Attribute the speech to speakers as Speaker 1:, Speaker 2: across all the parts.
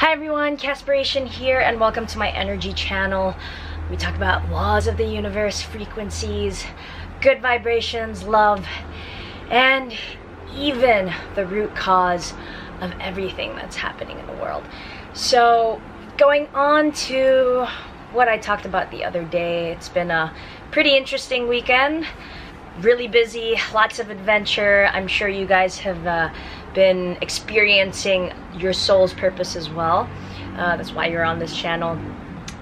Speaker 1: Hi everyone, Casperation here, and welcome to my energy channel. We talk about laws of the universe, frequencies, good vibrations, love, and even the root cause of everything that's happening in the world. So, going on to what I talked about the other day, it's been a pretty interesting weekend. Really busy, lots of adventure. I'm sure you guys have been experiencing your soul's purpose as well. That's why you're on this channel,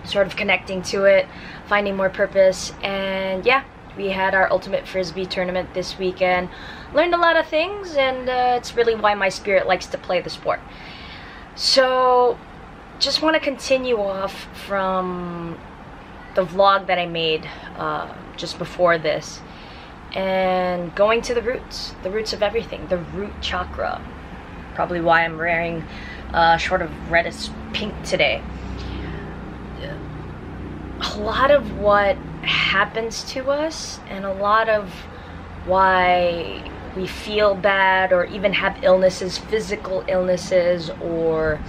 Speaker 1: sort of connecting to it, finding more purpose. And yeah, we had our ultimate frisbee tournament this weekend. Learned a lot of things, and it's really why my spirit likes to play the sport. So just want to continue off from the vlog that I made just before this, and going to the roots of everything, the root chakra. Probably why I'm wearing sort of reddish pink today. A lot of what happens to us, and a lot of why we feel bad or even have illnesses, physical illnesses or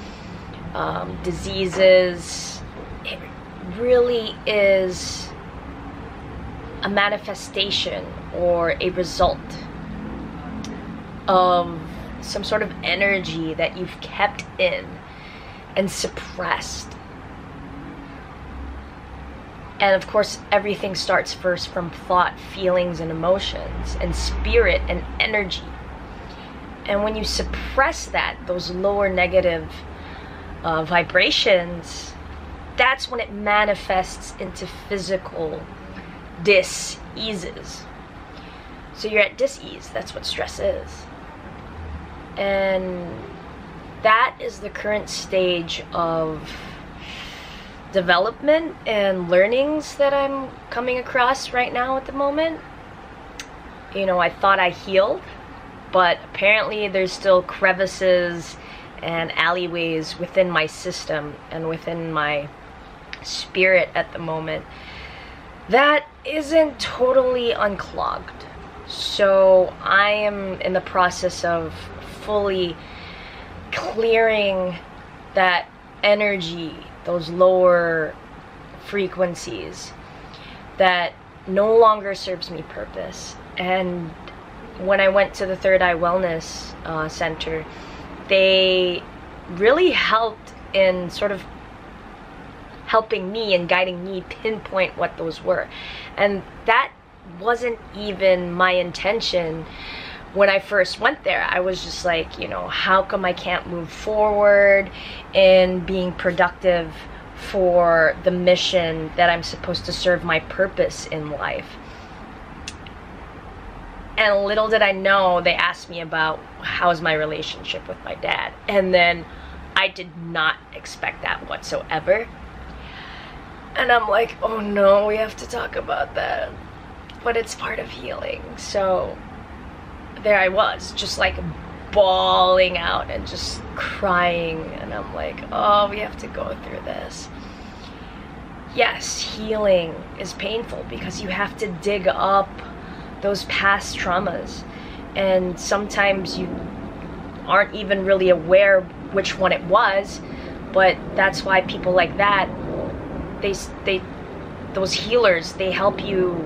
Speaker 1: diseases, it really is a manifestation or a result of some sort of energy that you've kept in and suppressed. And of course, everything starts first from thought, feelings, and emotions, and spirit and energy. And when you suppress that, those lower negative vibrations, that's when it manifests into physical dis-eases. So you're at dis-ease. That's what stress is. And that is the current stage of development and learnings that I'm coming across right now at the moment. You know, I thought I healed, but apparently there's still crevices and alleyways within my system and within my spirit at the moment that isn't totally unclogged. So I am in the process of fully clearing that energy, those lower frequencies that no longer serves me purpose. And when I went to the Third Eye Wellness Center, they really helped in sort of helping me and guiding me pinpoint what those were. And that wasn't even my intention when I first went there. I was just like, you know, how come I can't move forward in being productive for the mission that I'm supposed to serve my purpose in life? And little did I know, they asked me about how's my relationship with my dad. And then I did not expect that whatsoever. And I'm like, oh no, we have to talk about that. But it's part of healing. So there I was, just like bawling out and just crying. And I'm like, oh, we have to go through this. Yes, healing is painful because you have to dig up those past traumas. And sometimes you aren't even really aware which one it was. But that's why people like that, those healers, they help you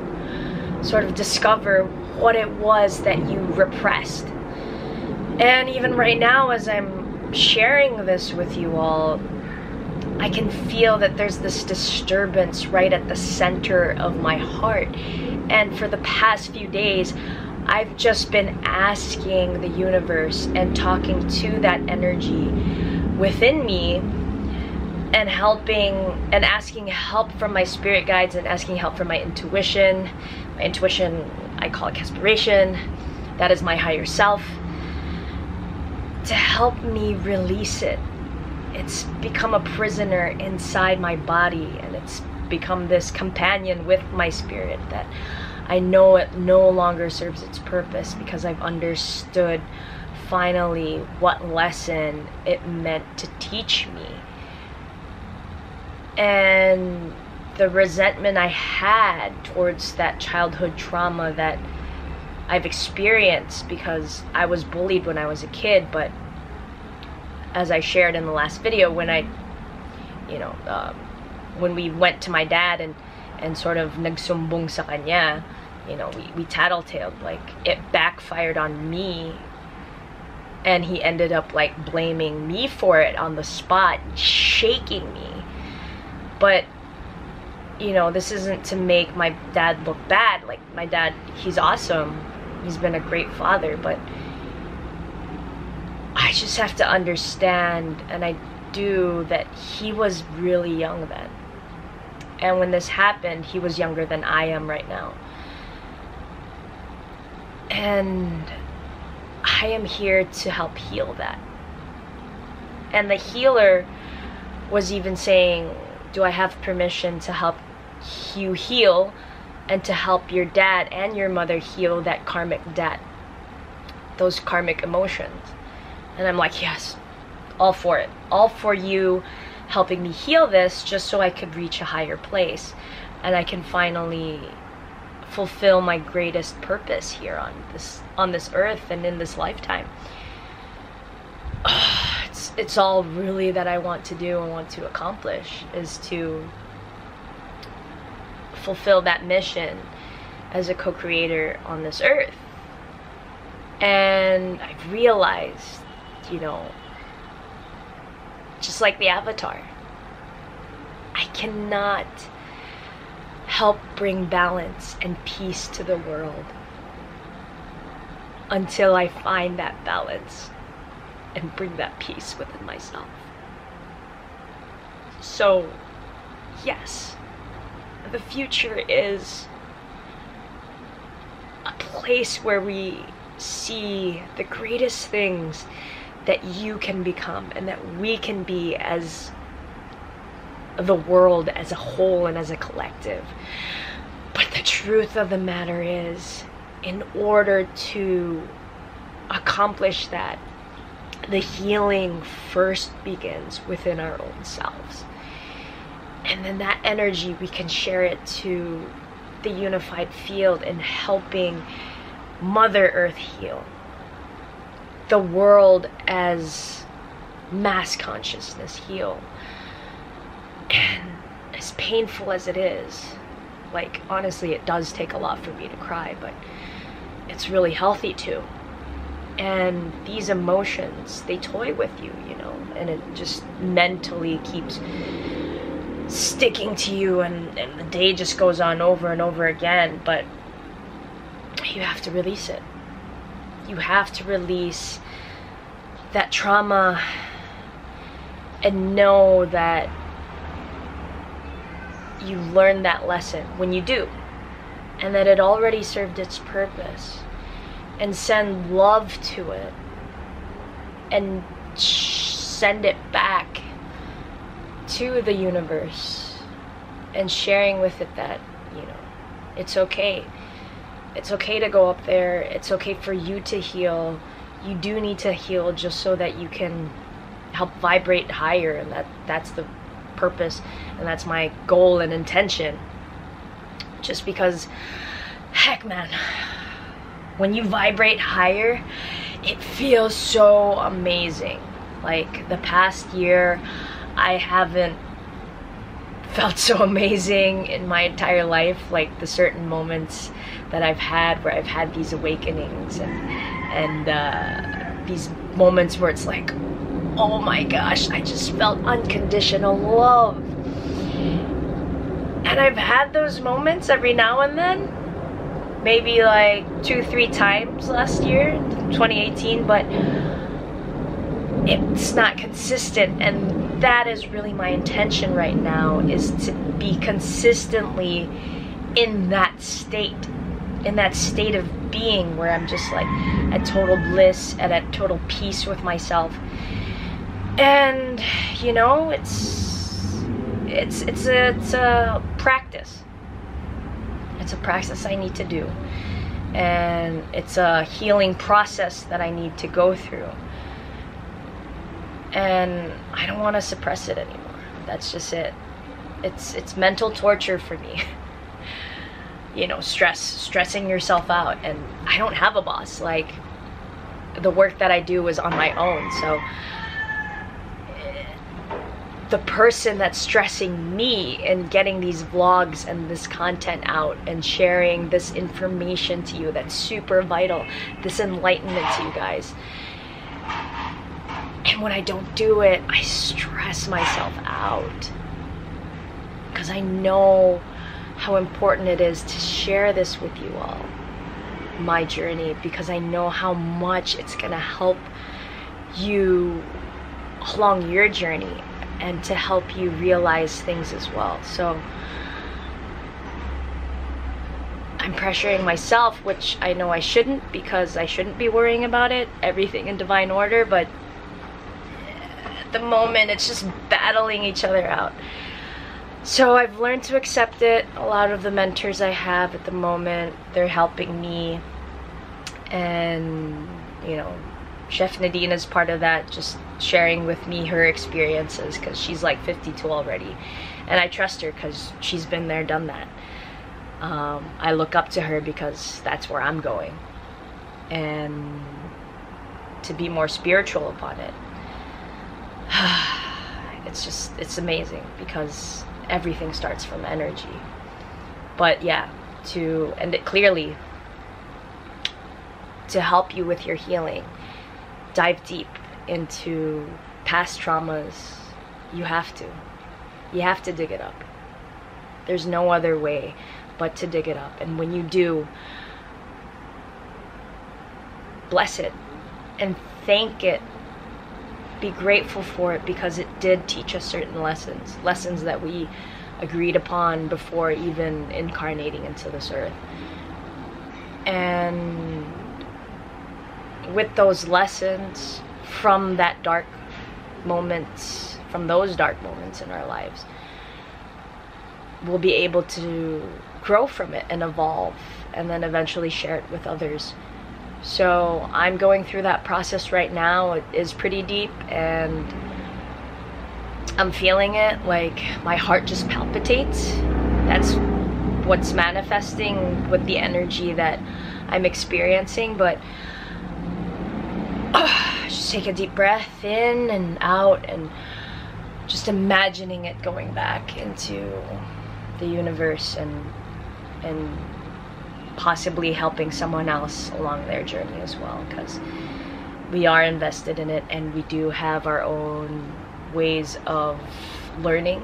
Speaker 1: sort of discover what it was that you repressed. And even right now, as I'm sharing this with you all, I can feel that there's this disturbance right at the center of my heart. And for the past few days, I've just been asking the universe and talking to that energy within me, and helping and asking help from my spirit guides, and asking help from my intuition. My intuition, I call it Casperation. That is my higher self, to help me release it. It's become a prisoner inside my body, and it's become this companion with my spirit that I know it no longer serves its purpose, because I've understood finally what lesson it meant to teach me. And the resentment I had towards that childhood trauma that I've experienced, because I was bullied when I was a kid, but as I shared in the last video, when I, you know, when we went to my dad and sort of nagsumbong sa kanya, you know, we tattletaled, like it backfired on me, and he ended up like blaming me for it on the spot, shaking me. But you know, this isn't to make my dad look bad. Like, my dad, he's awesome, he's been a great father, but I just have to understand, and I do, that he was really young then. And when this happened, he was younger than I am right now. And I am here to help heal that. And the healer was even saying, do I have permission to help you heal and to help your dad and your mother heal that karmic debt, those karmic emotions? And I'm like, yes, all for it. All for you helping me heal this, just so I could reach a higher place and I can finally fulfill my greatest purpose here on this earth and in this lifetime. It's all really that I want to do and want to accomplish, is to fulfill that mission as a co-creator on this earth. And I've realized, you know, just like the Avatar, I cannot help bring balance and peace to the world until I find that balance and bring that peace within myself. So, yes, the future is a place where we see the greatest things that you can become and that we can be as the world as a whole and as a collective. But the truth of the matter is, in order to accomplish that, the healing first begins within our own selves. And then that energy, we can share it to the unified field in helping Mother Earth heal. The world as mass consciousness heal. And as painful as it is, like, honestly, it does take a lot for me to cry, but it's really healthy too. And these emotions, they toy with you, you know, and it just mentally keeps sticking to you, and the day just goes on over and over again. But you have to release it. You have to release that trauma and know that you learned that lesson when you do, and that it already served its purpose. And send love to it and send it back to the universe, and sharing with it that, you know, it's okay. It's okay to go up there. It's okay for you to heal. You do need to heal just so that you can help vibrate higher, and that's the purpose, and that's my goal and intention. Just because, heck man, when you vibrate higher, it feels so amazing. Like, the past year, I haven't felt so amazing in my entire life. Like, the certain moments that I've had where I've had these awakenings and these moments where it's like, oh my gosh, I just felt unconditional love. And I've had those moments every now and then, maybe like 2-3 times last year, 2018, but it's not consistent. And that is really my intention right now, is to be consistently in that state of being where I'm just like at total bliss and at total peace with myself. And you know, it's a practice. It's a practice I need to do, and it's a healing process that I need to go through, and I don't want to suppress it anymore. That's just it. It's mental torture for me. You know, stressing yourself out, and I don't have a boss. Like, the work that I do is on my own, so the person that's stressing me and getting these vlogs and this content out and sharing this information to you that's super vital, this enlightenment to you guys. And when I don't do it, I stress myself out, because I know how important it is to share this with you all, my journey, because I know how much it's gonna help you along your journey and to help you realize things as well. So I'm pressuring myself, which I know I shouldn't, because I shouldn't be worrying about it, everything in divine order, but at the moment it's just battling each other out. So I've learned to accept it. A lot of the mentors I have at the moment, they're helping me, and you know, Chef Nadine is part of that, just sharing with me her experiences, because she's like 52 already, and I trust her because she's been there, done that. I look up to her because that's where I'm going, and to be more spiritual upon it. It's amazing, because everything starts from energy. But yeah, to end it clearly, to help you with your healing, dive deep into past traumas. You have to dig it up. There's no other way but to dig it up. And when you do, bless it and thank it. Be grateful for it, because it did teach us certain lessons that we agreed upon before even incarnating into this earth. And with those lessons from that dark moments, from those dark moments in our lives, we'll be able to grow from it and evolve, and then eventually share it with others. So I'm going through that process right now. It is pretty deep, and I'm feeling it. Like, my heart just palpitates. That's what's manifesting with the energy that I'm experiencing. But just take a deep breath in and out, and just imagining it going back into the universe, and possibly helping someone else along their journey as well, because we are invested in it, and we do have our own ways of learning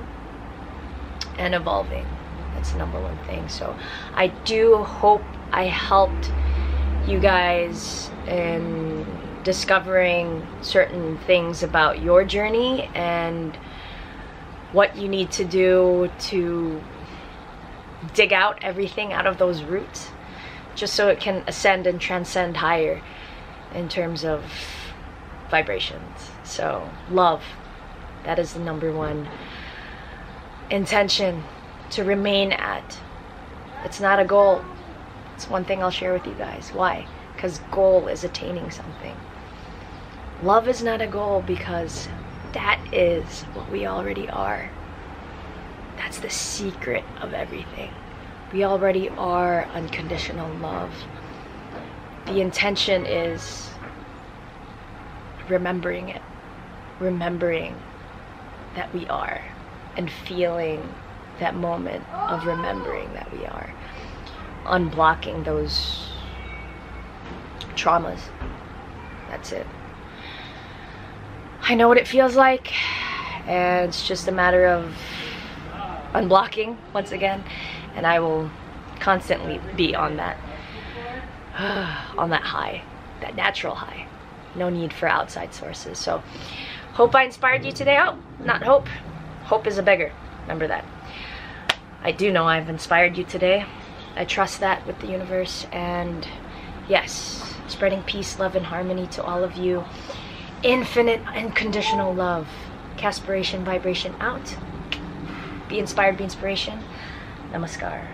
Speaker 1: and evolving. That's the number one thing. So I do hope I helped you guys in discovering certain things about your journey and what you need to do to dig out everything out of those roots, just so it can ascend and transcend higher in terms of vibrations. So love, that is the number one intention to remain at. It's not a goal. It's one thing I'll share with you guys. Why? Because goal is attaining something. Love is not a goal, because that is what we already are. That's the secret of everything. We already are unconditional love. The intention is remembering it, remembering that we are, and feeling that moment of remembering that we are, unblocking those traumas. That's it. I know what it feels like, and it's just a matter of unblocking once again, and I will constantly be on that high, that natural high. No need for outside sources. So hope I inspired you today. Oh, not hope. Hope is a beggar. Remember that. I do know I've inspired you today. I trust that with the universe. And yes, spreading peace, love, and harmony to all of you. Infinite, unconditional love. Caspiration, vibration out. Be inspired, be inspiration. Namaskar.